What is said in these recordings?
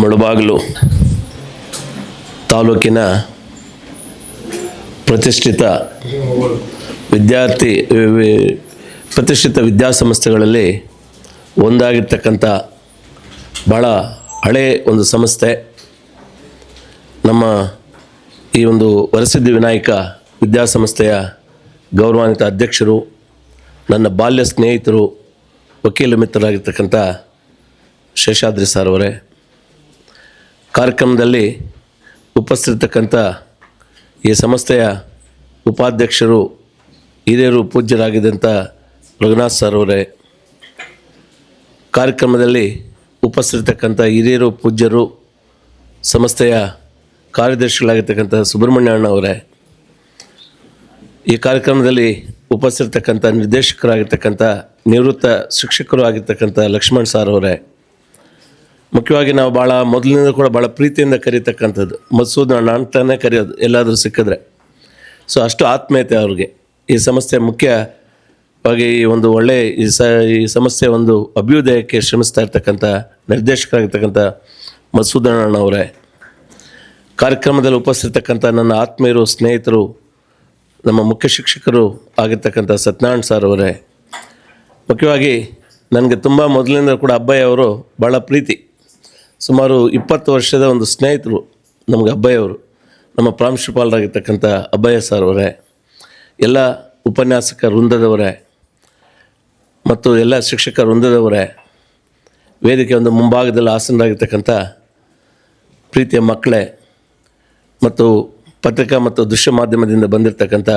ಮುಳಬಾಗಿಲು ತಾಲೂಕಿನ ಪ್ರತಿಷ್ಠಿತ ವಿದ್ಯಾಸಂಸ್ಥೆಗಳಲ್ಲಿ ಒಂದಾಗಿರ್ತಕ್ಕಂಥ ಭಾಳ ಹಳೆಯ ಒಂದು ಸಂಸ್ಥೆ. ನಮ್ಮ ಈ ಒಂದು ವರಸಿದ್ಧಿ ವಿನಾಯಕ ವಿದ್ಯಾಸಂಸ್ಥೆಯ ಗೌರವಾನ್ವಿತ ಅಧ್ಯಕ್ಷರು, ನನ್ನ ಬಾಲ್ಯ ಸ್ನೇಹಿತರು, ವಕೀಲ ಮಿತ್ರರಾಗಿರ್ತಕ್ಕಂಥ ಶೇಷಾದ್ರಿ ಸರ್ ಅವರೇ, ಕಾರ್ಯಕ್ರಮದಲ್ಲಿ ಉಪಸ್ಥಿತಕ್ಕಂಥ ಈ ಸಂಸ್ಥೆಯ ಉಪಾಧ್ಯಕ್ಷರು, ಹಿರಿಯರು, ಪೂಜ್ಯರಾಗಿದ್ದಂಥ ರಘುನಾಥ್ ಸರ್ ಅವರೇ, ಕಾರ್ಯಕ್ರಮದಲ್ಲಿ ಉಪಸ್ಥಿತಕ್ಕಂಥ ಹಿರಿಯರು, ಪೂಜ್ಯರು, ಸಂಸ್ಥೆಯ ಕಾರ್ಯದರ್ಶಿಗಳಾಗಿರ್ತಕ್ಕಂಥ ಸುಬ್ರಹ್ಮಣ್ಯ ಅಣ್ಣ ಅವರೇ, ಈ ಕಾರ್ಯಕ್ರಮದಲ್ಲಿ ಉಪಸ್ಥಿತಕ್ಕಂಥ ನಿರ್ದೇಶಕರಾಗಿರ್ತಕ್ಕಂಥ ನಿವೃತ್ತ ಶಿಕ್ಷಕರು ಆಗಿರ್ತಕ್ಕಂಥ ಲಕ್ಷ್ಮಣ್ ಸರ್ ಅವರೇ, ಮುಖ್ಯವಾಗಿ ನಾವು ಭಾಳ ಮೊದಲಿನಿಂದ ಕೂಡ ಭಾಳ ಪ್ರೀತಿಯಿಂದ ಕರೀತಕ್ಕಂಥದ್ದು ಮಸೂದ್ ಅಣ್ಣ ಅಂತಾನೆ ಕರೆಯೋದು ಎಲ್ಲಾದರೂ ಸಿಕ್ಕಿದ್ರೆ. ಸೊ ಅಷ್ಟು ಆತ್ಮೀಯತೆ ಅವ್ರಿಗೆ. ಈ ಸಂಸ್ಥೆ ಮುಖ್ಯವಾಗಿ ಈ ಒಂದು ಒಳ್ಳೆಯ ಈ ಸಂಸ್ಥೆ ಒಂದು ಅಭ್ಯುದಯಕ್ಕೆ ಶ್ರಮಿಸ್ತಾ ಇರ್ತಕ್ಕಂಥ ನಿರ್ದೇಶಕರಾಗಿರ್ತಕ್ಕಂಥ ಮಸೂದ್ ಅಣ್ಣ ಅವರೇ, ಕಾರ್ಯಕ್ರಮದಲ್ಲಿ ಉಪಸ್ಥಿತಕ್ಕಂಥ ನನ್ನ ಆತ್ಮೀಯರು, ಸ್ನೇಹಿತರು, ನಮ್ಮ ಮುಖ್ಯ ಶಿಕ್ಷಕರು ಆಗಿರ್ತಕ್ಕಂಥ ಸತ್ಯನಾರಾಯಣ ಸರ್ ಅವರೇ, ಮುಖ್ಯವಾಗಿ ನನಗೆ ತುಂಬ ಮೊದಲಿನಿಂದ ಕೂಡ ಅಬ್ಬಯ್ಯ ಅವರು ಭಾಳ ಪ್ರೀತಿ. ಸುಮಾರು 20 ವರ್ಷದ ಒಂದು ಸ್ನೇಹಿತರು ನಮಗೆ ಅಬ್ಬಯ್ಯ ಅವರು. ನಮ್ಮ ಪ್ರಾಂಶುಪಾಲರಾಗಿರ್ತಕ್ಕಂಥ ಅಬ್ಬಯ್ಯ ಸರ್ ಅವರೇ, ಎಲ್ಲ ಉಪನ್ಯಾಸಕ ವೃಂದದವರೇ ಮತ್ತು ಎಲ್ಲ ಶಿಕ್ಷಕ ವೃಂದದವರೇ, ವೇದಿಕೆ ಒಂದು ಮುಂಭಾಗದಲ್ಲಿ ಆಸನರಾಗಿರ್ತಕ್ಕಂಥ ಪ್ರೀತಿಯ ಮಕ್ಕಳೇ ಮತ್ತು ಪತ್ರಿಕಾ ಮತ್ತು ದೃಶ್ಯ ಮಾಧ್ಯಮದಿಂದ ಬಂದಿರತಕ್ಕಂಥ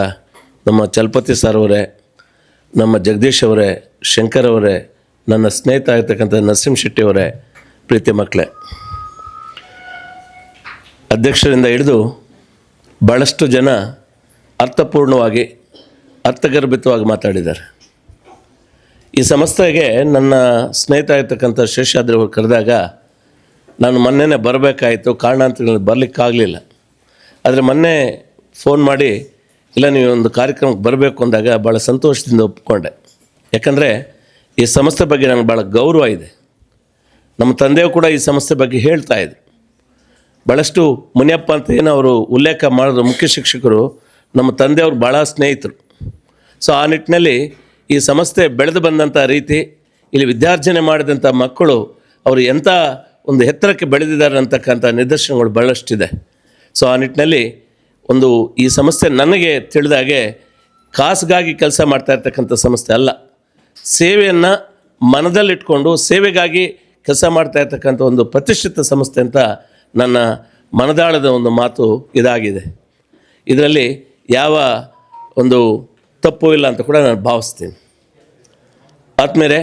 ನಮ್ಮ ಚಲಪತಿ ಸರ್ ಅವರೇ, ನಮ್ಮ ಜಗದೀಶ್ ಅವರೇ, ಶಂಕರ್ ಅವರೇ, ನನ್ನ ಸ್ನೇಹಿತ ಆಗಿರ್ತಕ್ಕಂಥ ನರಸಿಂಹ ಶೆಟ್ಟಿ ಅವರೇ, ಪ್ರೀತಿಯ ಮಕ್ಕಳೇ, ಅಧ್ಯಕ್ಷರಿಂದ ಹಿಡಿದು ಭಾಳಷ್ಟು ಜನ ಅರ್ಥಪೂರ್ಣವಾಗಿ, ಅರ್ಥಗರ್ಭಿತವಾಗಿ ಮಾತಾಡಿದ್ದಾರೆ. ಈ ಸಂಸ್ಥೆಗೆ ನನ್ನ ಸ್ನೇಹಿತ ಆಗಿರ್ತಕ್ಕಂಥ ಶೇಷಾದ್ರಿ ಅವರು ಕರೆದಾಗ ನಾನು ಮೊನ್ನೆನೇ ಬರಬೇಕಾಯಿತು, ಕಾರಣಾಂತರಗಳಲ್ಲಿ ಬರಲಿಕ್ಕಾಗಲಿಲ್ಲ. ಆದರೆ ಮೊನ್ನೆ ಫೋನ್ ಮಾಡಿ ಇಲ್ಲ ನೀವು ಒಂದು ಕಾರ್ಯಕ್ರಮಕ್ಕೆ ಬರಬೇಕು ಅಂದಾಗ ಭಾಳ ಸಂತೋಷದಿಂದ ಒಪ್ಪಿಕೊಂಡೆ. ಯಾಕಂದರೆ ಈ ಸಂಸ್ಥೆ ಬಗ್ಗೆ ನನಗೆ ಭಾಳ ಗೌರವ ಇದೆ. ನಮ್ಮ ತಂದೆಯು ಕೂಡ ಈ ಸಂಸ್ಥೆ ಬಗ್ಗೆ ಹೇಳ್ತಾ ಇದ್ರು. ಭಾಳಷ್ಟು ಮುನಿಯಪ್ಪ ಅಂತ ಏನೋ ಅವರು ಉಲ್ಲೇಖ ಮಾಡಿದ್ರು, ಮುಖ್ಯ ಶಿಕ್ಷಕರು ನಮ್ಮ ತಂದೆಯವರು ಭಾಳ ಸ್ನೇಹಿತರು. ಸೊ ಆ ನಿಟ್ಟಿನಲ್ಲಿ ಈ ಸಂಸ್ಥೆ ಬೆಳೆದು ಬಂದಂಥ ರೀತಿ, ಇಲ್ಲಿ ವಿದ್ಯಾರ್ಜನೆ ಮಾಡಿದಂಥ ಮಕ್ಕಳು ಅವರು ಎಂಥ ಒಂದು ಎತ್ತರಕ್ಕೆ ಬೆಳೆದಿದ್ದಾರೆ ಅಂತಕ್ಕಂಥ ನಿದರ್ಶನಗಳು ಭಾಳಷ್ಟಿದೆ. ಸೊ ಆ ನಿಟ್ಟಿನಲ್ಲಿ ಒಂದು ಈ ಸಂಸ್ಥೆ ನನಗೆ ತಿಳಿದಾಗೆ ಕಾಸಿಗಾಗಿ ಕೆಲಸ ಮಾಡ್ತಾ ಇರ್ತಕ್ಕಂಥ ಸಂಸ್ಥೆ ಅಲ್ಲ, ಸೇವೆಯನ್ನು ಮನದಲ್ಲಿಟ್ಕೊಂಡು ಸೇವೆಗಾಗಿ ಕೆಲಸ ಮಾಡ್ತಾ ಇರ್ತಕ್ಕಂಥ ಒಂದು ಪ್ರತಿಷ್ಠಿತ ಸಂಸ್ಥೆ ಅಂತ ನನ್ನ ಮನದಾಳದ ಒಂದು ಮಾತು ಇದಾಗಿದೆ. ಇದರಲ್ಲಿ ಯಾವ ಒಂದು ತಪ್ಪು ಇಲ್ಲ ಅಂತ ಕೂಡ ನಾನು ಭಾವಿಸ್ತೀನಿ. ಆದಮೇಲೆ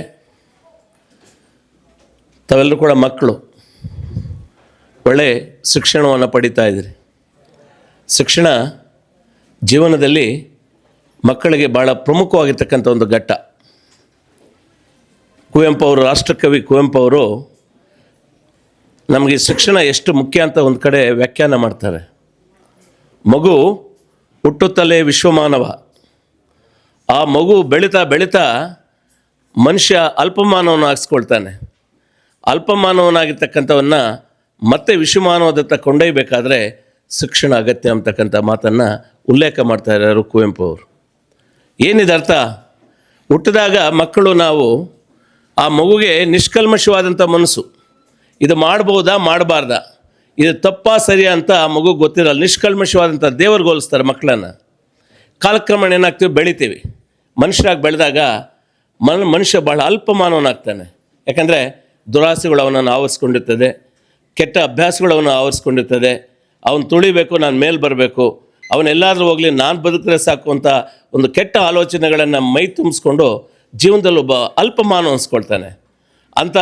ತಾವೆಲ್ಲರೂ ಕೂಡ ಮಕ್ಕಳು ಒಳ್ಳೆಯ ಶಿಕ್ಷಣವನ್ನು ಪಡಿತಾ ಇದ್ದೀರಿ. ಶಿಕ್ಷಣ ಜೀವನದಲ್ಲಿ ಮಕ್ಕಳಿಗೆ ಭಾಳ ಪ್ರಮುಖವಾಗಿರ್ತಕ್ಕಂಥ ಒಂದು ಘಟ್ಟ. ಕುವೆಂಪು ಅವರು, ರಾಷ್ಟ್ರಕವಿ ಕುವೆಂಪು ಅವರು ನಮಗೆ ಶಿಕ್ಷಣ ಎಷ್ಟು ಮುಖ್ಯ ಅಂತ ಒಂದು ಕಡೆ ವ್ಯಾಖ್ಯಾನ ಮಾಡ್ತಾರೆ. ಮಗು ಹುಟ್ಟುತ್ತಲೇ ವಿಶ್ವಮಾನವ. ಆ ಮಗು ಬೆಳೀತಾ ಬೆಳೀತಾ ಮನುಷ್ಯ ಅಲ್ಪಮಾನವನ್ನು ಹಾಕ್ಸ್ಕೊಳ್ತಾನೆ. ಅಲ್ಪಮಾನವನಾಗಿರ್ತಕ್ಕಂಥವನ್ನ ಮತ್ತೆ ವಿಶ್ವಮಾನವದತ್ತ ಕೊಂಡೊಯ್ಯಬೇಕಾದ್ರೆ ಶಿಕ್ಷಣ ಅಗತ್ಯ ಅಂತಕ್ಕಂಥ ಮಾತನ್ನು ಉಲ್ಲೇಖ ಮಾಡ್ತಾ ಇದ್ದಾರೆ ಕುವೆಂಪು ಅವರು. ಏನಿದೆ ಅರ್ಥ? ಹುಟ್ಟಿದಾಗ ಮಕ್ಕಳು ನಾವು ಆ ಮಗುಗೆ ನಿಷ್ಕಲ್ಮಶವಾದಂಥ ಮನಸ್ಸು, ಇದು ಮಾಡ್ಬೋದಾ ಮಾಡಬಾರ್ದಾ, ಇದು ತಪ್ಪಾ ಸರಿಯಾ ಅಂತ ಆ ಮಗು ಗೊತ್ತಿರಲ್ಲ. ನಿಷ್ಕಲ್ಮಶವಾದಂಥ ದೇವ್ರಿಗೆ ಹೋಲಿಸ್ತಾರೆ ಮಕ್ಕಳನ್ನು. ಕಾಲಕ್ರಮೇಣ ಏನಾಗ್ತೀವಿ, ಬೆಳಿತೀವಿ. ಮನುಷ್ಯರಾಗಿ ಬೆಳೆದಾಗ ಮನುಷ್ಯ ಭಾಳ ಅಲ್ಪಮಾನವನಾಗ್ತಾನೆ. ಯಾಕಂದರೆ ದುರಾಸೆಗಳು ಅವನನ್ನು ಆವರಿಸ್ಕೊಂಡಿರ್ತದೆ, ಕೆಟ್ಟ ಅಭ್ಯಾಸಗಳು ಅವನು ಆವರಿಸ್ಕೊಂಡಿರ್ತದೆ. ಅವನು ತುಳಿಬೇಕು, ನಾನು ಮೇಲೆ ಬರಬೇಕು, ಅವನೆಲ್ಲಾದರೂ ಹೋಗಲಿ, ನಾನು ಬದುಕಿದ್ರೆ ಸಾಕು ಅಂತ ಒಂದು ಕೆಟ್ಟ ಆಲೋಚನೆಗಳನ್ನು ಮೈ ತುಂಬಿಸ್ಕೊಂಡು ಜೀವನದಲ್ಲಿ ಒಬ್ಬ ಅಲ್ಪಮಾನವ ಅನಿಸ್ಕೊಳ್ತಾನೆ. ಅಂಥ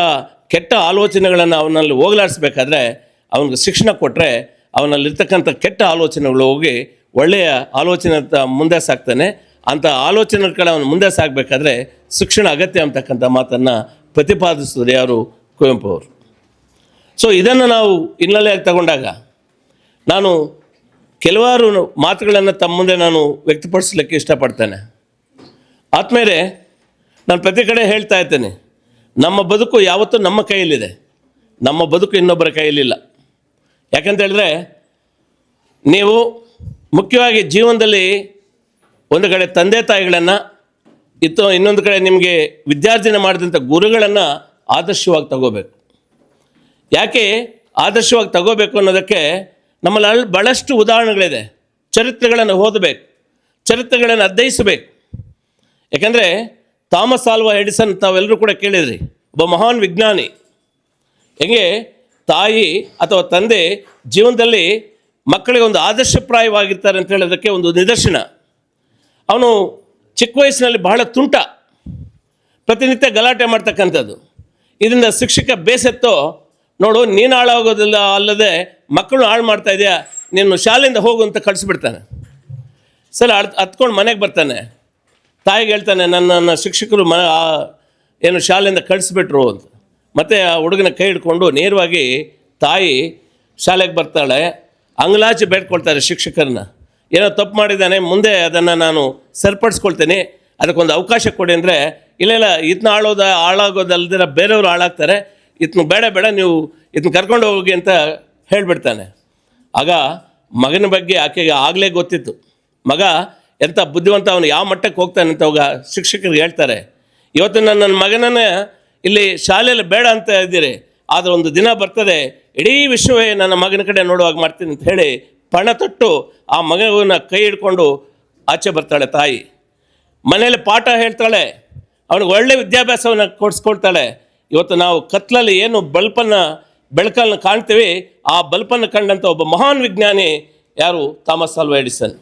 ಕೆಟ್ಟ ಆಲೋಚನೆಗಳನ್ನು ಅವನಲ್ಲಿ ಹೋಗಲಾಡಿಸ್ಬೇಕಾದ್ರೆ ಅವನಿಗೆ ಶಿಕ್ಷಣ ಕೊಟ್ಟರೆ ಅವನಲ್ಲಿರ್ತಕ್ಕಂಥ ಕೆಟ್ಟ ಆಲೋಚನೆಗಳು ಹೋಗಿ ಒಳ್ಳೆಯ ಆಲೋಚನೆ ಮುಂದೆ ಸಾಗ್ತಾನೆ. ಅಂಥ ಆಲೋಚನೆಗಳ ಕಡೆ ಅವನು ಮುಂದೆ ಸಾಗಬೇಕಾದ್ರೆ ಶಿಕ್ಷಣ ಅಗತ್ಯ ಅಂತಕ್ಕಂಥ ಮಾತನ್ನು ಪ್ರತಿಪಾದಿಸಿದ್ರು ಯಾರು? ಕುವೆಂಪು ಅವರು. ಸೊ ಇದನ್ನು ನಾವು ಹಿನ್ನೆಲೆಯಾಗಿ ತಗೊಂಡಾಗ ನಾನು ಕೆಲವಾರು ಮಾತುಗಳನ್ನು ತಮ್ಮ ಮುಂದೆ ನಾನು ವ್ಯಕ್ತಪಡಿಸಲಿಕ್ಕೆ ಇಷ್ಟಪಡ್ತೇನೆ. ಆದಮೇಲೆ ನಾನು ಪ್ರತಿ ಕಡೆ ಹೇಳ್ತಾ ಇರ್ತೇನೆ, ನಮ್ಮ ಬದುಕು ಯಾವತ್ತೂ ನಮ್ಮ ಕೈಯಲ್ಲಿದೆ. ನಮ್ಮ ಬದುಕು ಇನ್ನೊಬ್ಬರ ಕೈಯಲ್ಲಿಲ್ಲ. ಯಾಕಂತ ಹೇಳಿದ್ರೆ ನೀವು ಮುಖ್ಯವಾಗಿ ಜೀವನದಲ್ಲಿ ಒಂದು ಕಡೆ ತಂದೆ ತಾಯಿಗಳನ್ನು ಇನ್ನೊಂದು ಕಡೆ ನಿಮಗೆ ವಿದ್ಯಾರ್ಜನೆ ಮಾಡಿದಂಥ ಗುರುಗಳನ್ನು ಆದರ್ಶವಾಗಿ ತಗೋಬೇಕು. ಯಾಕೆ ಆದರ್ಶವಾಗಿ ತಗೋಬೇಕು ಅನ್ನೋದಕ್ಕೆ ನಮ್ಮಲ್ಲಿ ಭಾಳಷ್ಟು ಉದಾಹರಣೆಗಳಿದೆ. ಚರಿತ್ರೆಗಳನ್ನು ಓದಬೇಕು, ಚರಿತ್ರೆಗಳನ್ನು ಅಧ್ಯಯಿಸಬೇಕು. ಯಾಕಂದರೆ ಥಾಮಸ್ ಆಲ್ವಾ ಎಡಿಸನ್ ತಾವೆಲ್ಲರೂ ಕೂಡ ಕೇಳಿದ್ರಿ, ಒಬ್ಬ ಮಹಾನ್ ವಿಜ್ಞಾನಿ. ಹೆಂಗೆ ತಾಯಿ ಅಥವಾ ತಂದೆ ಜೀವನದಲ್ಲಿ ಮಕ್ಕಳಿಗೆ ಒಂದು ಆದರ್ಶಪ್ರಾಯವಾಗಿರ್ತಾರೆ ಅಂತ ಹೇಳೋದಕ್ಕೆ ಒಂದು ನಿದರ್ಶನ. ಅವನು ಚಿಕ್ಕ ವಯಸ್ಸಿನಲ್ಲಿ ಬಹಳ ತುಂಟ, ಪ್ರತಿನಿತ್ಯ ಗಲಾಟೆ ಮಾಡ್ತಕ್ಕಂಥದ್ದು. ಇದರಿಂದ ಶಿಕ್ಷಕ ಬೇಸತ್ತೋ, ನೋಡು ನೀನು ಹಾಳಾಗೋದಿಲ್ಲ ಅಲ್ಲದೆ ಮಕ್ಕಳು ಹಾಳು ಮಾಡ್ತಾ ಇದೆಯಾ, ನೀನು ಶಾಲೆಯಿಂದ ಹೋಗು ಅಂತ ಕಳಿಸ್ಬಿಡ್ತಾನೆ. ಸರಿ ಹತ್ಕೊಂಡು ಮನೆಗೆ ಬರ್ತಾನೆ. ತಾಯಿಗೆ ಹೇಳ್ತಾನೆ, ನನ್ನ ಶಿಕ್ಷಕರು ಏನು ಶಾಲೆಯಿಂದ ಕಳಿಸ್ಬಿಟ್ರು ಅಂತ. ಮತ್ತು ಆ ಹುಡುಗನ ಕೈ ಹಿಡ್ಕೊಂಡು ನೇರವಾಗಿ ತಾಯಿ ಶಾಲೆಗೆ ಬರ್ತಾಳೆ. ಅಂಗ್ಲಾಚಿ ಬೇಡ್ಕೊಳ್ತಾರೆ ಶಿಕ್ಷಕರನ್ನ, ಏನೋ ತಪ್ಪು ಮಾಡಿದ್ದಾನೆ, ಮುಂದೆ ಅದನ್ನು ನಾನು ಸರಿಪಡಿಸ್ಕೊಳ್ತೇನೆ, ಅದಕ್ಕೊಂದು ಅವಕಾಶ ಕೊಡಿ ಅಂದರೆ, ಇಲ್ಲ ಇದನ್ನ ಹಾಳಾಗೋದಲ್ದಿರ ಬೇರೆಯವರು ಹಾಳಾಗ್ತಾರೆ, ಇದನ್ನ ಬೇಡ ನೀವು ಇದನ್ನ ಕರ್ಕೊಂಡು ಹೋಗಿ ಅಂತ ಹೇಳಿಬಿಡ್ತಾನೆ. ಆಗ ಮಗನ ಬಗ್ಗೆ ಆಕೆಗೆ ಆಗಲೇ ಗೊತ್ತಿತ್ತು, ಮಗ ಎಂಥ ಬುದ್ಧಿವಂತ, ಅವನು ಯಾವ ಮಟ್ಟಕ್ಕೆ ಹೋಗ್ತಾನೆ ಅಂತ ಹೋಗ ಶಿಕ್ಷಕರಿಗೆ ಹೇಳ್ತಾರೆ. ಇವತ್ತು ನನ್ನ ಮಗನನ್ನು ಇಲ್ಲಿ ಶಾಲೆಯಲ್ಲಿ ಬೇಡ ಅಂತ ಇದ್ದೀರಿ, ಆದರೆ ಒಂದು ದಿನ ಬರ್ತದೆ ಇಡೀ ವಿಶ್ವವೇ ನನ್ನ ಮಗನ ಕಡೆ ನೋಡುವಾಗ ಮಾಡ್ತೀನಿ ಅಂತ ಹೇಳಿ ಪಣ ತೊಟ್ಟು ಆ ಮಗನ ಕೈ ಹಿಡ್ಕೊಂಡು ಆಚೆ ಬರ್ತಾಳೆ ತಾಯಿ. ಮನೇಲಿ ಪಾಠ ಹೇಳ್ತಾಳೆ, ಅವನಿಗೆ ಒಳ್ಳೆ ವಿದ್ಯಾಭ್ಯಾಸವನ್ನು ಕೊಡಿಸ್ಕೊಳ್ತಾಳೆ. ಇವತ್ತು ನಾವು ಕತ್ಲಲ್ಲಿ ಏನು ಬೆಳಕನ್ನು ಕಾಣ್ತೀವಿ, ಆ ಬಲ್ಪನ್ನು ಕಂಡಂಥ ಒಬ್ಬ ಮಹಾನ್ ವಿಜ್ಞಾನಿ ಯಾರು? ಥಾಮಸ್ ಆಲ್ವಾ ಎಡಿಸನ್.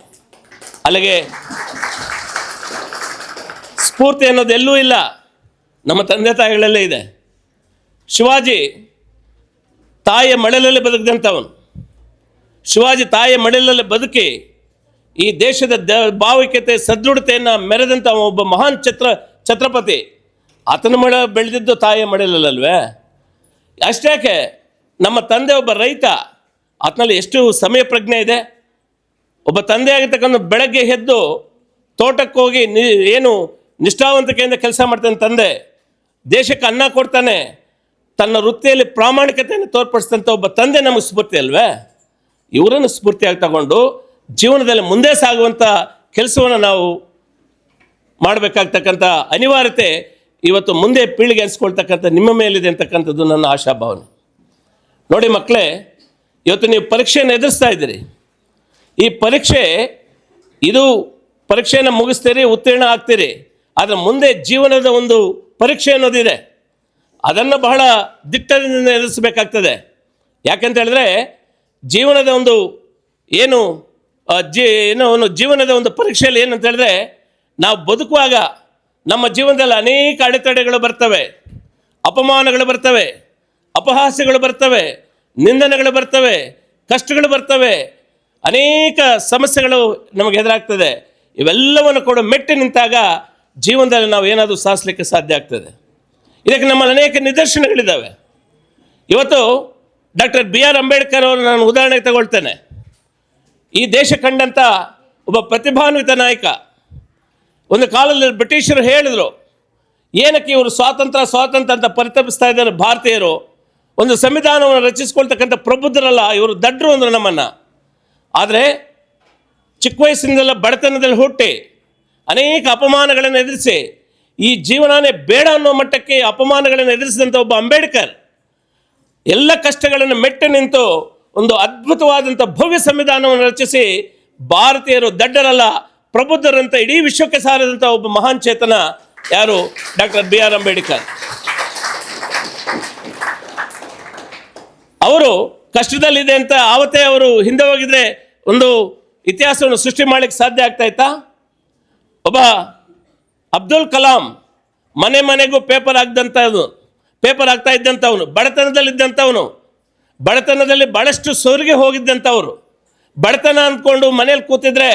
ಅಲ್ಲಿಗೆ ಸ್ಫೂರ್ತಿ ಅನ್ನೋದು ಎಲ್ಲೂ ಇಲ್ಲ, ನಮ್ಮ ತಂದೆ ತಾಯಿಗಳಲ್ಲೇ ಇದೆ. ಶಿವಾಜಿ ತಾಯಿಯ ಮಡಿಲಲ್ಲಿ ಬದುಕಿದಂಥವನು. ಶಿವಾಜಿ ತಾಯಿಯ ಮಡಿಲಲ್ಲಿ ಬದುಕಿ ಈ ದೇಶದ ಭಾವೈಕ್ಯತೆ ಸದೃಢತೆಯನ್ನು ಮೆರೆದಂಥ ಒಬ್ಬ ಮಹಾನ್ ಛತ್ರಪತಿ. ಆತನ ಬೆಳೆದಿದ್ದು ತಾಯಿಯ ಮಡಿಲಲ್ಲಲ್ವೇ? ಅಷ್ಟೇಕೆ ನಮ್ಮ ತಂದೆ ಒಬ್ಬ ರೈತ, ಆತನಲ್ಲಿ ಎಷ್ಟು ಸಮಯ ಪ್ರಜ್ಞೆ ಇದೆ. ಒಬ್ಬ ತಂದೆ ಆಗಿರ್ತಕ್ಕಂಥ ಬೆಳಗ್ಗೆ ಎದ್ದು ತೋಟಕ್ಕೆ ಹೋಗಿ ಏನು ನಿಷ್ಠಾವಂತಿಕೆಯಿಂದ ಕೆಲಸ ಮಾಡ್ತಾನೆ ತಂದೆ, ದೇಶಕ್ಕೆ ಅನ್ನ ಕೊಡ್ತಾನೆ, ತನ್ನ ವೃತ್ತಿಯಲ್ಲಿ ಪ್ರಾಮಾಣಿಕತೆಯನ್ನು ತೋರ್ಪಡಿಸಿದಂಥ ಒಬ್ಬ ತಂದೆ ನಮಗೆ ಸ್ಫೂರ್ತಿ ಅಲ್ವೇ? ಇವರನ್ನು ಸ್ಫೂರ್ತಿಯಾಗಿ ತಗೊಂಡು ಜೀವನದಲ್ಲಿ ಮುಂದೆ ಸಾಗುವಂಥ ಕೆಲಸವನ್ನು ನಾವು ಮಾಡಬೇಕಾಗ್ತಕ್ಕಂಥ ಅನಿವಾರ್ಯತೆ ಇವತ್ತು ಮುಂದೆ ಪೀಳಿಗೆ ಅನಿಸ್ಕೊಳ್ತಕ್ಕಂಥ ನಿಮ್ಮ ಮೇಲಿದೆ ಅಂತಕ್ಕಂಥದ್ದು ನನ್ನ ಆಶಾಭಾವನೆ. ನೋಡಿ ಮಕ್ಕಳೇ, ಇವತ್ತು ನೀವು ಪರೀಕ್ಷೆಯನ್ನು ಎದುರಿಸ್ತಾ ಇದ್ದೀರಿ. ಈ ಪರೀಕ್ಷೆಯನ್ನು ಮುಗಿಸ್ತೀರಿ, ಉತ್ತೀರ್ಣ ಆಗ್ತೀರಿ. ಆದರೆ ಮುಂದೆ ಜೀವನದ ಒಂದು ಪರೀಕ್ಷೆ ಅನ್ನೋದಿದೆ, ಅದನ್ನು ಬಹಳ ದಿಟ್ಟದಿಂದ ಎದುರಿಸಬೇಕಾಗ್ತದೆ. ಯಾಕಂತ ಹೇಳಿದ್ರೆ ಜೀವನದ ಒಂದು ಜೀವನದ ಒಂದು ಪರೀಕ್ಷೆಯಲ್ಲಿ ಏನಂತ ಹೇಳಿದ್ರೆ, ನಾವು ಬದುಕುವಾಗ ನಮ್ಮ ಜೀವನದಲ್ಲಿ ಅನೇಕ ಅಡೆತಡೆಗಳು ಬರ್ತವೆ, ಅಪಮಾನಗಳು ಬರ್ತವೆ, ಅಪಹಾಸ್ಯಗಳು ಬರ್ತವೆ, ನಿಂದನೆಗಳು ಬರ್ತವೆ, ಕಷ್ಟಗಳು ಬರ್ತವೆ, ಅನೇಕ ಸಮಸ್ಯೆಗಳು ನಮಗೆ ಎದುರಾಗ್ತದೆ. ಇವೆಲ್ಲವನ್ನು ಕೂಡ ಮೆಟ್ಟಿ ನಿಂತಾಗ ಜೀವನದಲ್ಲಿ ನಾವು ಏನಾದರೂ ಸಾಧಿಸಲಿಕ್ಕೆ ಸಾಧ್ಯ ಆಗ್ತದೆ. ಇದಕ್ಕೆ ನಮ್ಮಲ್ಲಿ ಅನೇಕ ನಿದರ್ಶನಗಳಿದ್ದಾವೆ. ಇವತ್ತು ಡಾಕ್ಟರ್ BR ಅಂಬೇಡ್ಕರ್ ಅವರು ನಾನು ಉದಾಹರಣೆಗೆ ತಗೊಳ್ತೇನೆ. ಈ ದೇಶ ಕಂಡಂಥ ಒಬ್ಬ ಪ್ರತಿಭಾನ್ವಿತ ನಾಯಕ. ಒಂದು ಕಾಲದಲ್ಲಿ ಬ್ರಿಟಿಷರು ಹೇಳಿದರು, ಏನಕ್ಕೆ ಇವರು ಸ್ವಾತಂತ್ರ್ಯ ಅಂತ ಪರಿತಪಿಸ್ತಾ ಇದ್ದಾರೆ ಭಾರತೀಯರು, ಒಂದು ಸಂವಿಧಾನವನ್ನು ರಚಿಸ್ಕೊಳ್ತಕ್ಕಂಥ ಪ್ರಬುದ್ಧರಲ್ಲ, ಇವರು ದಡ್ರು ಅಂದರು ನಮ್ಮನ್ನು. ಆದರೆ ಚಿಕ್ಕ ವಯಸ್ಸಿನಿಂದೆಲ್ಲ ಬಡತನದಲ್ಲಿ ಹುಟ್ಟಿ ಅನೇಕ ಅಪಮಾನಗಳನ್ನು ಎದುರಿಸಿ ಈ ಜೀವನನೇ ಬೇಡ ಅನ್ನೋ ಮಟ್ಟಕ್ಕೆ ಅಪಮಾನಗಳನ್ನು ಎದುರಿಸಿದಂಥ ಒಬ್ಬ ಅಂಬೇಡ್ಕರ್ ಎಲ್ಲ ಕಷ್ಟಗಳನ್ನು ಮೆಟ್ಟಿ ನಿಂತು ಒಂದು ಅದ್ಭುತವಾದಂಥ ಭವ್ಯ ಸಂವಿಧಾನವನ್ನು ರಚಿಸಿ ಭಾರತೀಯರು ದಡ್ಡರಲ್ಲ ಪ್ರಬುದ್ಧರಂತ ಇಡೀ ವಿಶ್ವಕ್ಕೆ ಸಾರಿದಂಥ ಒಬ್ಬ ಮಹಾನ್ ಚೇತನ ಯಾರು? Doctor BR Ambedkar. ಅವರು ಕಷ್ಟದಲ್ಲಿದೆ ಅಂತ ಆವತ್ತೇ ಅವರು ಹಿಂದೆ ಹೋಗಿದ್ರೆ ಒಂದು ಇತಿಹಾಸವನ್ನು ಸೃಷ್ಟಿ ಮಾಡಲಿಕ್ಕೆ ಸಾಧ್ಯ ಆಗ್ತಾ ಇತ್ತಾ? ಒಬ್ಬ ಅಬ್ದುಲ್ ಕಲಾಂ ಮನೆಗೂ ಪೇಪರ್ ಆಗ್ತಾ ಇದ್ದಂಥವನು, ಬಡತನದಲ್ಲಿದ್ದಂಥವನು, ಬಡತನದಲ್ಲಿ ಭಾಳಷ್ಟು ಸೋರಿಗೆ ಹೋಗಿದ್ದಂಥವ್ರು. ಬಡತನ ಅಂದ್ಕೊಂಡು ಮನೇಲಿ ಕೂತಿದ್ರೆ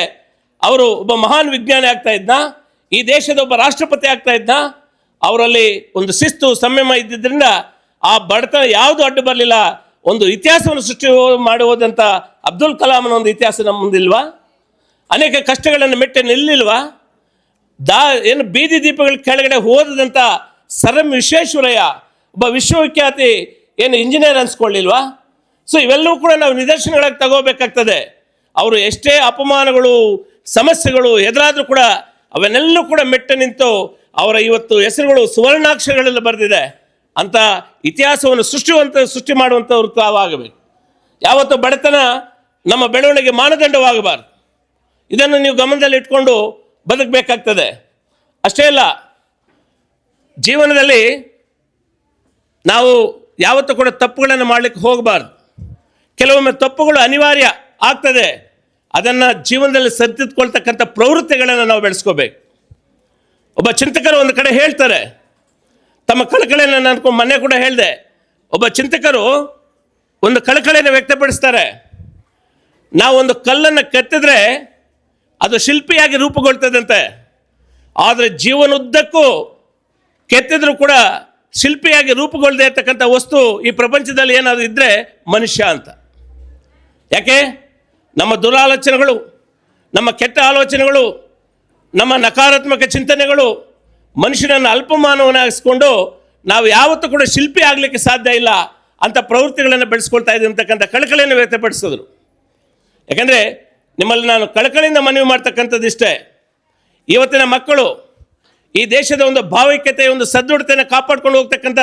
ಅವರು ಒಬ್ಬ ಮಹಾನ್ ವಿಜ್ಞಾನಿ ಆಗ್ತಾ ಇದ್ನ, ಈ ದೇಶದ ಒಬ್ಬ ರಾಷ್ಟ್ರಪತಿ ಆಗ್ತಾ ಇದ್ನ. ಅವರಲ್ಲಿ ಒಂದು ಶಿಸ್ತು ಸಂಯಮ ಇದ್ದಿದ್ದರಿಂದ ಆ ಬಡತನ ಯಾವುದು ಅಡ್ಡು ಬರಲಿಲ್ಲ. ಒಂದು ಇತಿಹಾಸವನ್ನು ಸೃಷ್ಟಿ ಮಾಡುವುದಂಥ ಅಬ್ದುಲ್ ಕಲಾಮನ ಒಂದು ಇತಿಹಾಸ ನಮ್ಮ ಮುಂದಿಲ್ವಾ? ಅನೇಕ ಕಷ್ಟಗಳನ್ನು ಮೆಟ್ಟಿ ನಿಲ್ಲಿಲ್ವಾ? ಬೀದಿ ದೀಪಗಳ ಕೆಳಗಡೆ ಹೋದಂಥ ಸರ್ ಎಂ ವಿಶ್ವೇಶ್ವರಯ್ಯ ಒಬ್ಬ ವಿಶ್ವವಿಖ್ಯಾತಿ ಏನು ಇಂಜಿನಿಯರ್ ಅನ್ಸ್ಕೊಳ್ಳಿಲ್ವಾ? ಸೊ ಇವೆಲ್ಲವೂ ಕೂಡ ನಾವು ನಿದರ್ಶನಗಳಾಗಿ ತಗೋಬೇಕಾಗ್ತದೆ. ಅವರು ಎಷ್ಟೇ ಅಪಮಾನಗಳು ಸಮಸ್ಯೆಗಳು ಎದುರಾದರೂ ಕೂಡ ಅವನ್ನೆಲ್ಲೂ ಕೂಡ ಮೆಟ್ಟ ನಿಂತು ಅವರ ಇವತ್ತು ಹೆಸರುಗಳು ಸುವರ್ಣಾಕ್ಷರಗಳೆಲ್ಲ ಬರೆದಿದೆ ಅಂತ ಇತಿಹಾಸವನ್ನು ಸೃಷ್ಟಿ ಮಾಡುವಂಥವ್ರು ತಾವಾಗಬೇಕು. ಯಾವತ್ತು ಬಡತನ ನಮ್ಮ ಬೆಳವಣಿಗೆ ಮಾನದಂಡವಾಗಬಾರ್ದು. ಇದನ್ನು ನೀವು ಗಮನದಲ್ಲಿ ಇಟ್ಕೊಂಡು ಬದುಕಬೇಕಾಗ್ತದೆ. ಅಷ್ಟೇ ಅಲ್ಲ, ಜೀವನದಲ್ಲಿ ನಾವು ಯಾವತ್ತೂ ಕೂಡ ತಪ್ಪುಗಳನ್ನು ಮಾಡಲಿಕ್ಕೆ ಹೋಗಬಾರ್ದು. ಕೆಲವೊಮ್ಮೆ ತಪ್ಪುಗಳು ಅನಿವಾರ್ಯ ಆಗ್ತದೆ. ಅದನ್ನು ಜೀವನದಲ್ಲಿ ಸರಿದಿದ್ಕೊಳ್ತಕ್ಕಂಥ ಪ್ರವೃತ್ತಿಗಳನ್ನು ನಾವು ಬೆಳೆಸ್ಕೋಬೇಕು. ಒಬ್ಬ ಚಿಂತಕರು ಒಂದು ಕಡೆ ಹೇಳ್ತಾರೆ, ತಮ್ಮ ಕಳಕಳಿಯನ್ನು ನಾನು ಮೊನ್ನೆ ಕೂಡ ಹೇಳಿದೆ, ಒಬ್ಬ ಚಿಂತಕರು ಒಂದು ಕಳಕಳಿಯನ್ನು ವ್ಯಕ್ತಪಡಿಸ್ತಾರೆ. ನಾವೊಂದು ಕಲ್ಲನ್ನು ಕೆತ್ತಿದ್ರೆ ಅದು ಶಿಲ್ಪಿಯಾಗಿ ರೂಪುಗೊಳ್ತದಂತೆ, ಆದರೆ ಜೀವನದುದ್ದಕ್ಕೂ ಕೆತ್ತಿದ್ರೂ ಕೂಡ ಶಿಲ್ಪಿಯಾಗಿ ರೂಪುಗೊಳ್ಳದೆ ಇರ್ತಕ್ಕಂಥ ವಸ್ತು ಈ ಪ್ರಪಂಚದಲ್ಲಿ ಏನಾದರೂ ಇದ್ದರೆ ಮನುಷ್ಯ ಅಂತ. ಯಾಕೆ? ನಮ್ಮ ದುರಾಲೋಚನೆಗಳು, ನಮ್ಮ ಕೆಟ್ಟ ಆಲೋಚನೆಗಳು, ನಮ್ಮ ನಕಾರಾತ್ಮಕ ಚಿಂತನೆಗಳು ಮನುಷ್ಯನನ್ನು ಅಲ್ಪಮಾನವನ್ನಾಗಿಸ್ಕೊಂಡು ನಾವು ಯಾವತ್ತೂ ಕೂಡ ಶಿಲ್ಪಿ ಆಗಲಿಕ್ಕೆ ಸಾಧ್ಯ ಇಲ್ಲ ಅಂತ ಪ್ರವೃತ್ತಿಗಳನ್ನು ಬೆಳೆಸ್ಕೊಳ್ತಾ ಇದ್ದೀವಿ ಅಂತಕ್ಕಂಥ ಕಳಕಳಿಯನ್ನು ವ್ಯಕ್ತಪಡಿಸಿದ್ರು. ಯಾಕಂದರೆ ನಿಮ್ಮಲ್ಲಿ ನಾನು ಕಳಕಳಿಯಿಂದ ಮನವಿ ಮಾಡ್ತಕ್ಕಂಥದ್ದು ಇಷ್ಟೇ, ಇವತ್ತಿನ ಮಕ್ಕಳು ಈ ದೇಶದ ಒಂದು ಭಾವೈಕ್ಯತೆ, ಒಂದು ಸದೃಢತೆಯನ್ನು ಕಾಪಾಡ್ಕೊಂಡು ಹೋಗ್ತಕ್ಕಂಥ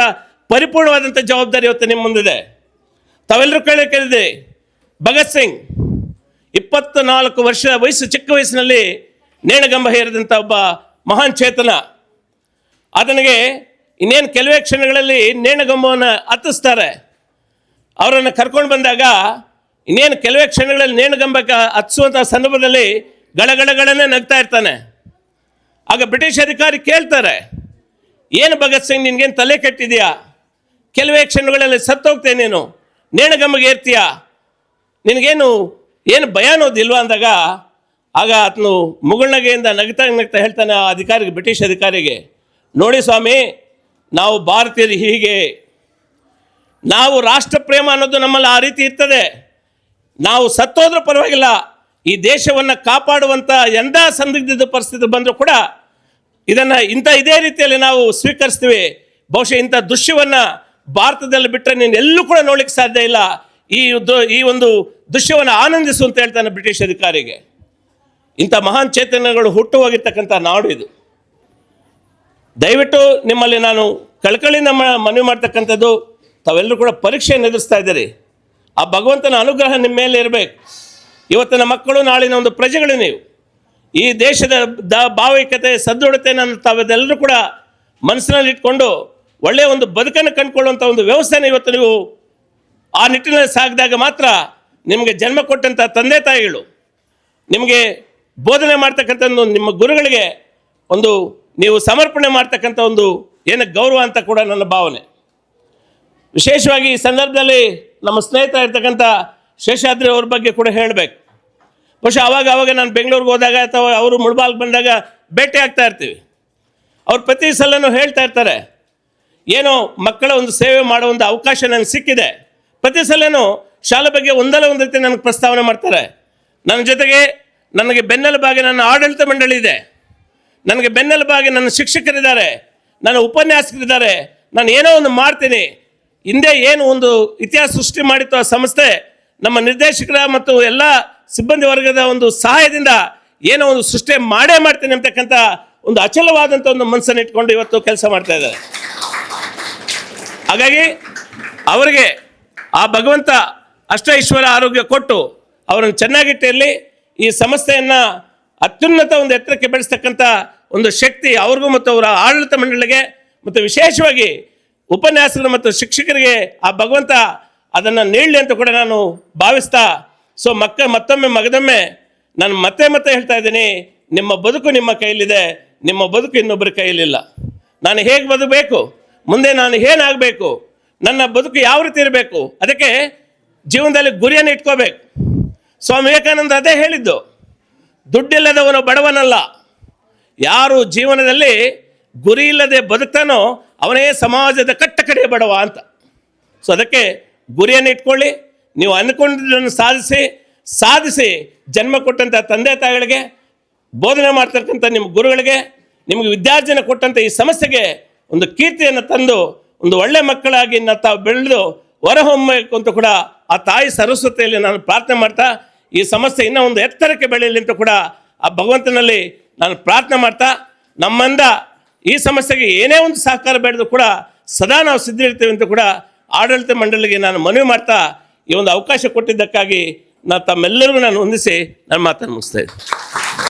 ಪರಿಪೂರ್ಣವಾದಂಥ ಜವಾಬ್ದಾರಿ ಇವತ್ತು ನಿಮ್ಮ ಮುಂದಿದೆ. ತಾವೆಲ್ಲರೂ ಕೇಳಿದೆ, ಭಗತ್ ಸಿಂಗ್ 24 ವರ್ಷ ವಯಸ್ಸು, ಚಿಕ್ಕ ವಯಸ್ಸಿನಲ್ಲಿ ನೇಣಗಂಬ ಹೇರಿದಂಥ ಒಬ್ಬ ಮಹಾನ್ ಚೇತನ. ಆತನಿಗೆ ಇನ್ನೇನು ಕೆಲವೇ ಕ್ಷಣಗಳಲ್ಲಿ ನೇಣಗಂಬವನ್ನು ಹತ್ತಿಸ್ತಾರೆ. ಅವರನ್ನು ಕರ್ಕೊಂಡು ಬಂದಾಗ ಇನ್ನೇನು ಕೆಲವೇ ಕ್ಷಣಗಳಲ್ಲಿ ನೇಣಗಂಬಕ್ಕೆ ಹತ್ತಿಸುವಂಥ ಸಂದರ್ಭದಲ್ಲಿ ಗಳಗಳಗಳನ್ನೇ ನಗ್ತಾ ಇರ್ತಾನೆ. ಆಗ ಬ್ರಿಟಿಷ್ ಅಧಿಕಾರಿ ಕೇಳ್ತಾರೆ, ಏನು ಭಗತ್ ಸಿಂಗ್, ನಿನಗೇನು ತಲೆ ಕೆಟ್ಟಿದೆಯಾ? ಕೆಲವೇ ಕ್ಷಣಗಳಲ್ಲಿ ಸತ್ತೋಗ್ತೇನೆ, ನೀನು ನೇಣಗಂಬಗೆ ಏರ್ತೀಯಾ, ನಿನಗೇನು ಭಯ ಅನ್ನೋದಿಲ್ವಾ ಅಂದಾಗ ಆಗ ಆತನು ಮುಗುಳ್ನಗೆಯಿಂದ ನಗ್ತಾ ಹೇಳ್ತಾನೆ ಆ ಅಧಿಕಾರಿಗೆ, ಬ್ರಿಟಿಷ್ ಅಧಿಕಾರಿಗೆ, ನೋಡಿ ಸ್ವಾಮಿ, ನಾವು ಭಾರತೀಯರು ಹೀಗೆ, ನಾವು ರಾಷ್ಟ್ರ ಪ್ರೇಮ ಅನ್ನೋದು ನಮ್ಮಲ್ಲಿ ಆ ರೀತಿ ಇರ್ತದೆ. ನಾವು ಸತ್ತೋದ್ರೂ ಪರವಾಗಿಲ್ಲ, ಈ ದೇಶವನ್ನು ಕಾಪಾಡುವಂಥ ಎಂಥ ಸಂದಿಗ್ಧ ಪರಿಸ್ಥಿತಿ ಬಂದರೂ ಕೂಡ ಇದನ್ನು ಇದೇ ರೀತಿಯಲ್ಲಿ ನಾವು ಸ್ವೀಕರಿಸ್ತೀವಿ. ಬಹುಶಃ ಇಂಥ ದೃಶ್ಯವನ್ನು ಭಾರತದಲ್ಲಿ ಬಿಟ್ಟರೆ ನೀನು ಎಲ್ಲೂ ಕೂಡ ನೋಡಲಿಕ್ಕೆ ಸಾಧ್ಯ ಇಲ್ಲ. ಈ ಒಂದು ದೃಶ್ಯವನ್ನು ಆನಂದಿಸು ಅಂತ ಹೇಳ್ತಾನೆ ಬ್ರಿಟಿಷ್ ಅಧಿಕಾರಿಗೆ. ಇಂಥ ಮಹಾನ್ ಚೇತನಗಳು ಹುಟ್ಟುಹೋಗಿರ್ತಕ್ಕಂಥ ನಾಡು ಇದು. ದಯವಿಟ್ಟು ನಿಮ್ಮಲ್ಲಿ ನಾನು ಕಳಕಳಿಯಿಂದ ಮನವಿ ಮಾಡ್ತಕ್ಕಂಥದ್ದು, ತಾವೆಲ್ಲರೂ ಕೂಡ ಪರೀಕ್ಷೆಯನ್ನು ಎದುರಿಸ್ತಾ ಇದ್ದೀರಿ. ಆ ಭಗವಂತನ ಅನುಗ್ರಹ ನಿಮ್ಮ ಮೇಲೆ ಇರಬೇಕು. ಇವತ್ತಿನ ಮಕ್ಕಳು ನಾಳಿನ ಒಂದು ಪ್ರಜೆಗಳು ನೀವು. ಈ ದೇಶದ ಭಾವೈಕ್ಯತೆ, ಸದೃಢತೆಯನ್ನು ತಾವೆಲ್ಲರೂ ಕೂಡ ಮನಸ್ಸಿನಲ್ಲಿ ಇಟ್ಕೊಂಡು ಒಳ್ಳೆಯ ಒಂದು ಬದುಕನ್ನು ಕಂಡುಕೊಳ್ಳುವಂಥ ಒಂದು ವ್ಯವಸ್ಥೆನ ಇವತ್ತು ನೀವು ಆ ನಿಟ್ಟಿನಲ್ಲಿ ಸಾಗಿದಾಗ ಮಾತ್ರ ನಿಮಗೆ ಜನ್ಮ ಕೊಟ್ಟಂಥ ತಂದೆ ತಾಯಿಗಳು, ನಿಮಗೆ ಬೋಧನೆ ಮಾಡ್ತಕ್ಕಂಥ ನಿಮ್ಮ ಗುರುಗಳಿಗೆ ಒಂದು ನೀವು ಸಮರ್ಪಣೆ ಮಾಡ್ತಕ್ಕಂಥ ಒಂದು ಏನು ಗೌರವ ಅಂತ ಕೂಡ ನನ್ನ ಭಾವನೆ. ವಿಶೇಷವಾಗಿ ಈ ಸಂದರ್ಭದಲ್ಲಿ ನಮ್ಮ ಸ್ನೇಹಿತ ಇರ್ತಕ್ಕಂಥ ಶೇಷಾದ್ರಿ ಅವ್ರ ಬಗ್ಗೆ ಕೂಡ ಹೇಳಬೇಕು. ಬಹುಶಃ ಆವಾಗ ನಾನು ಬೆಂಗಳೂರಿಗೆ ಹೋದಾಗ ಅಥವಾ ಅವರು ಮುಳಬಾಲ್ಗೆ ಬಂದಾಗ ಭೇಟಿ ಆಗ್ತಾ ಇರ್ತೀವಿ. ಅವ್ರು ಪ್ರತಿ ಸಲನೂ ಹೇಳ್ತಾ ಇರ್ತಾರೆ, ಏನೋ ಮಕ್ಕಳ ಒಂದು ಸೇವೆ ಮಾಡೋ ಒಂದು ಅವಕಾಶ ನನಗೆ ಸಿಕ್ಕಿದೆ. ಪ್ರತಿ ಸಲನೂ ಶಾಲೆ ಬಗ್ಗೆ ಒಂದಲ್ಲ ಒಂದು ರೀತಿ ನನಗೆ ಪ್ರಸ್ತಾವನೆ ಮಾಡ್ತಾರೆ. ನನ್ನ ಜೊತೆಗೆ ನನಗೆ ಬೆನ್ನೆಲುಬಾಗಿ ನನ್ನ ಆಡಳಿತ ಮಂಡಳಿ ಇದೆ, ನನಗೆ ಬೆನ್ನೆಲುಬಾಗಿ ನನ್ನ ಶಿಕ್ಷಕರಿದ್ದಾರೆ, ನನ್ನ ಉಪನ್ಯಾಸಕರಿದ್ದಾರೆ, ನಾನು ಏನೋ ಒಂದು ಮಾಡ್ತೀನಿ. ಹಿಂದೆ ಏನು ಒಂದು ಇತಿಹಾಸ ಸೃಷ್ಟಿ ಮಾಡಿತ್ತು ಆ ಸಂಸ್ಥೆ, ನಮ್ಮ ನಿರ್ದೇಶಕರ ಮತ್ತು ಎಲ್ಲ ಸಿಬ್ಬಂದಿ ವರ್ಗದ ಒಂದು ಸಹಾಯದಿಂದ ಏನೋ ಒಂದು ಸೃಷ್ಟಿ ಮಾಡ್ತೀನಿ ಅಂತಕ್ಕಂಥ ಒಂದು ಅಚಲವಾದಂಥ ಒಂದು ಮನಸ್ಸನ್ನು ಇಟ್ಕೊಂಡು ಇವತ್ತು ಕೆಲಸ ಮಾಡ್ತಾ ಇದ್ದಾರೆ. ಹಾಗಾಗಿ ಅವರಿಗೆ ಆ ಭಗವಂತ ಅಷ್ಟೈಶ್ವರ್ಯ ಆರೋಗ್ಯ ಕೊಟ್ಟು ಅವರನ್ನು ಚೆನ್ನಾಗಿಟ್ಟಿರಲಿ. ಈ ಸಂಸ್ಥೆಯನ್ನು ಅತ್ಯುನ್ನತ ಒಂದು ಎತ್ತರಕ್ಕೆ ಬೆಳೆಸ್ತಕ್ಕಂಥ ಒಂದು ಶಕ್ತಿ ಅವ್ರಿಗೂ ಮತ್ತು ಅವರ ಆಡಳಿತ ಮಂಡಳಿಗೆ ಮತ್ತು ವಿಶೇಷವಾಗಿ ಉಪನ್ಯಾಸಕರು ಮತ್ತು ಶಿಕ್ಷಕರಿಗೆ ಆ ಭಗವಂತ ಅದನ್ನು ನೀಡಲಿ ಅಂತ ಕೂಡ ನಾನು ಭಾವಿಸ್ತಾ, ಸೊ ಮತ್ತೊಮ್ಮೆ ಮಗದೊಮ್ಮೆ ನಾನು ಮತ್ತೆ ಹೇಳ್ತಾ ಇದ್ದೀನಿ, ನಿಮ್ಮ ಬದುಕು ನಿಮ್ಮ ಕೈಲಿದೆ, ನಿಮ್ಮ ಬದುಕು ಇನ್ನೊಬ್ಬರ ಕೈಲಿಲ್ಲ. ನಾನು ಹೇಗೆ ಬದುಕಬೇಕು, ಮುಂದೆ ನಾನು ಏನಾಗಬೇಕು, ನನ್ನ ಬದುಕು ಯಾವ ರೀತಿ ಇರಬೇಕು, ಅದಕ್ಕೆ ಜೀವನದಲ್ಲಿ ಗುರಿಯನ್ನು ಇಟ್ಕೋಬೇಕು. ಸ್ವಾಮಿ ವಿವೇಕಾನಂದ ಅದೇ ಹೇಳಿದ್ದು, ದುಡ್ಡಿಲ್ಲದವನು ಬಡವನಲ್ಲ, ಯಾರು ಜೀವನದಲ್ಲಿ ಗುರಿ ಇಲ್ಲದೆ ಬದುಕ್ತಾನೋ ಅವನೇ ಸಮಾಜದ ಕಟ್ಟಕಡೆಯ ಬಡವ ಅಂತ. ಸೊ ಅದಕ್ಕೆ ಗುರಿಯನ್ನು ಇಟ್ಕೊಳ್ಳಿ, ನೀವು ಅಂದ್ಕೊಂಡಿದ್ದನ್ನು ಸಾಧಿಸಿ ಜನ್ಮ ಕೊಟ್ಟಂಥ ತಂದೆ ತಾಯಿಗಳಿಗೆ, ಬೋಧನೆ ಮಾಡ್ತಕ್ಕಂಥ ನಿಮ್ಮ ಗುರುಗಳಿಗೆ, ನಿಮಗೆ ವಿದ್ಯಾರ್ಜನೆ ಕೊಟ್ಟಂಥ ಈ ಸಂಸ್ಥೆಗೆ ಒಂದು ಕೀರ್ತಿಯನ್ನು ತಂದು ಒಂದು ಒಳ್ಳೆ ಮಕ್ಕಳಾಗಿ ತಾವು ಬೆಳೆದು ಹೊರಹೊಮ್ಮಬೇಕು ಅಂತ ಕೂಡ ಆ ತಾಯಿ ಸರಸ್ವತಿಯಲ್ಲಿ ನಾನು ಪ್ರಾರ್ಥನೆ ಮಾಡ್ತಾ ಈ ಸಮಸ್ಯೆ ಇನ್ನೂ ಒಂದು ಎತ್ತರಕ್ಕೆ ಬೆಳೆಯಲಿ ಅಂತ ಕೂಡ ಆ ಭಗವಂತನಲ್ಲಿ ನಾನು ಪ್ರಾರ್ಥನೆ ಮಾಡ್ತಾ ನಮ್ಮಿಂದ ಈ ಸಮಸ್ಯೆಗೆ ಏನೇ ಒಂದು ಸಹಕಾರ ಬೇಡದು ಕೂಡ ಸದಾ ನಾವು ಸಿದ್ಧರಿರ್ತೇವೆ ಅಂತ ಕೂಡ ಆಡಳಿತ ಮಂಡಳಿಗೆ ನಾನು ಮನವಿ ಮಾಡ್ತಾ ಈ ಒಂದು ಅವಕಾಶ ಕೊಟ್ಟಿದ್ದಕ್ಕಾಗಿ ನಾನು ತಮ್ಮೆಲ್ಲರಿಗೂ ನಾನು ಹೊಂದಿಸಿ ನನ್ನ ಮಾತನ್ನು ಮುಗಿಸ್ತಾ ಇದ್ದೀನಿ.